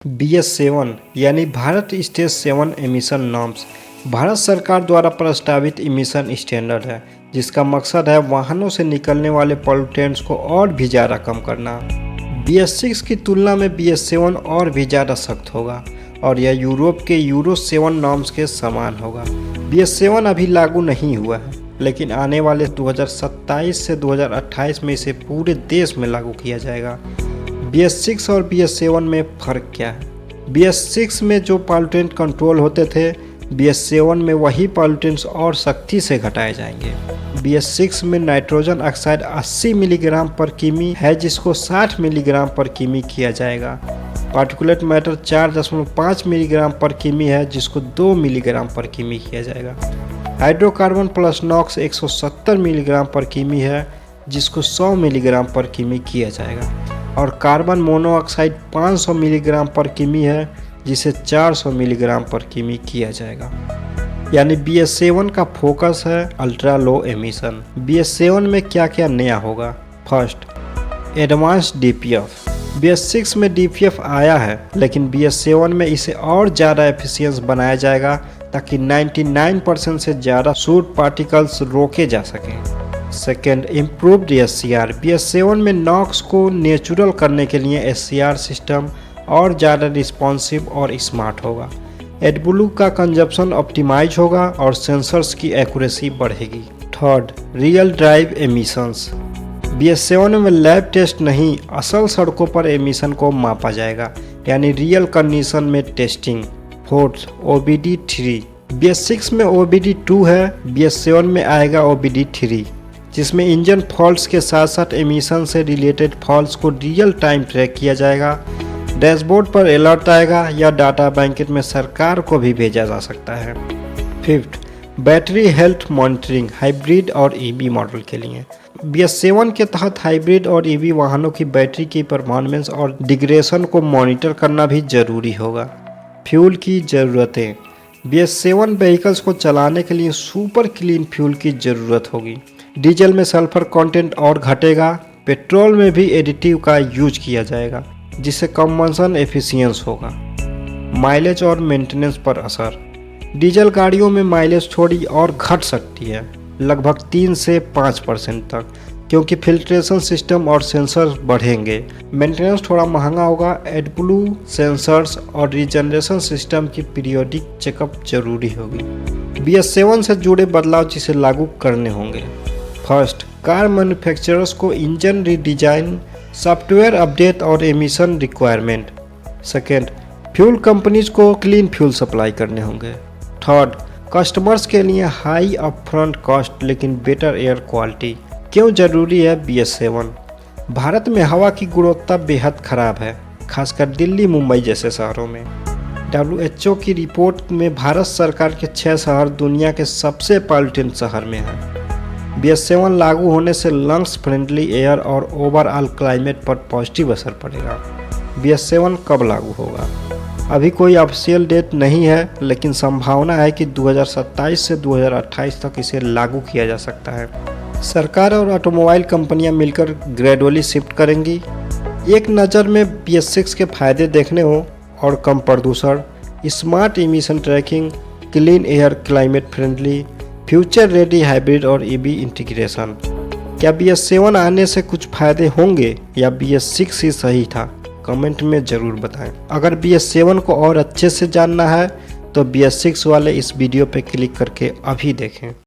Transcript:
BS7 यानी Bharat stage 7 emission norms Bharat सरकार द्वारा प्रस्तावित इमिशन स्टैंडर्ड है, जिसका मकसद है वाहनों से निकलने वाले पॉल्यूटेंट्स को और भी ज़्यादा कम करना। BS6 की तुलना में BS7 और भी ज़्यादा सख्त होगा और यह यूरोप के यूरो 7 नॉर्म्स के समान होगा। BS7 अभी लागू नहीं हुआ है, लेकिन आने वाले 2027 से 2028 में इसे पूरे देश में लागू किया जाएगा। BS6 और BS7 में फ़र्क क्या है? BS6 में जो पॉल्यूटेंट कंट्रोल होते थे, BS7 में वही पॉल्यूटेंट्स और सख्ती से घटाए जाएंगे। BS6 में नाइट्रोजन ऑक्साइड 80 मिलीग्राम पर किमी है, जिसको 60 मिलीग्राम पर किमी किया जाएगा। पार्टिकुलेट मैटर 4.5 मिलीग्राम पर किमी है, जिसको 2 मिलीग्राम पर किमी किया जाएगा। हाइड्रोकार्बन प्लस नॉक्स 170 मिलीग्राम पर किमी है, जिसको 100 मिलीग्राम पर किमी किया जाएगा। और कार्बन मोनोऑक्साइड 500 मिलीग्राम पर किमी है, जिसे 400 मिलीग्राम पर किमी किया जाएगा। यानी BS7 का फोकस है अल्ट्रा लो एमिशन। BS7 में क्या क्या नया होगा? First, advanced DPF। BS6 में DPF आया है, लेकिन BS7 में इसे और ज़्यादा एफिशिएंट बनाया जाएगा ताकि 99% से ज़्यादा सूट पार्टिकल्स रोके जा सकें। Second, improved SCR। BS7 में नॉक्स को नेचुरल करने के लिए SCR सिस्टम और ज़्यादा रिस्पॉन्सिव और स्मार्ट होगा। एडब्ल्यू का कंजप्शन ऑप्टिमाइज होगा और सेंसर्स की एक्यूरेसी बढ़ेगी। Third, real drive emissions. BS7 में लैब टेस्ट नहीं, असल सड़कों पर एमिशन को मापा जाएगा, यानी रियल कंडीशन में टेस्टिंग। Fourth, OBD3। BS6 में OBD2 है, BS7 में आएगा OBD3, जिसमें इंजन फॉल्ट्स के साथ साथ एमिशन से रिलेटेड फॉल्ट्स को रियल टाइम ट्रैक किया जाएगा। डैशबोर्ड पर अलर्ट आएगा या डाटा बैंकेट में सरकार को भी भेजा जा सकता है। Fifth, battery health monitoring hybrid और EV मॉडल के लिए। BS7 के तहत हाइब्रिड और EV वाहनों की बैटरी की परफॉर्मेंस और डिग्रेशन को मॉनिटर करना भी जरूरी होगा। फ्यूल की ज़रूरतें। BS7 व्हीकल्स को चलाने के लिए सुपर क्लीन फ्यूल की ज़रूरत होगी। डीजल में सल्फर कंटेंट और घटेगा। पेट्रोल में भी एडिटिव का यूज किया जाएगा, जिससे कंबंशन एफिशिएंस होगा। माइलेज और मेंटेनेंस पर असर। डीजल गाड़ियों में माइलेज थोड़ी और घट सकती है, लगभग 3 से 5% तक, क्योंकि फिल्ट्रेशन सिस्टम और सेंसर्स बढ़ेंगे। मेंटेनेंस थोड़ा महंगा होगा। एडब्ल्यू सेंसर्स और रीजनरेशन सिस्टम की पीरियोडिक चेकअप जरूरी होगी। BS7 से जुड़े बदलाव जिसे लागू करने होंगे। फर्स्ट, कार मैन्युफैक्चरर्स को इंजन रीडिजाइन, सॉफ्टवेयर अपडेट और emission requirement. Second, fuel companies को क्लीन फ्यूल सप्लाई करने होंगे। थर्ड, कस्टमर्स के लिए हाई अपफ्रंट कॉस्ट लेकिन बेटर एयर क्वालिटी। क्यों जरूरी है BS7? भारत में हवा की गुणवत्ता बेहद खराब है, खासकर दिल्ली, मुंबई जैसे शहरों में। WHO की रिपोर्ट में भारत सरकार के 6 शहर दुनिया के सबसे पॉल्यूटेंट शहर में हैं। BS7 लागू होने से लंग्स फ्रेंडली एयर और ओवरऑल क्लाइमेट पर पॉजिटिव असर पड़ेगा। BS7 कब लागू होगा? अभी कोई ऑफिशियल डेट नहीं है, लेकिन संभावना है कि 2027 से 2028 तक इसे लागू किया जा सकता है। सरकार और ऑटोमोबाइल कंपनियां मिलकर ग्रेजुअली शिफ्ट करेंगी। एक नज़र में BS6 के फायदे देखने हो और कम प्रदूषण, smart emission tracking, clean air, climate friendly, future ready hybrid और EV इंटीग्रेशन। क्या BS7 आने से कुछ फायदे होंगे या BS6 ही सही था? कमेंट में ज़रूर बताएं। अगर BS7 को और अच्छे से जानना है तो BS6 वाले इस वीडियो पे क्लिक करके अभी देखें।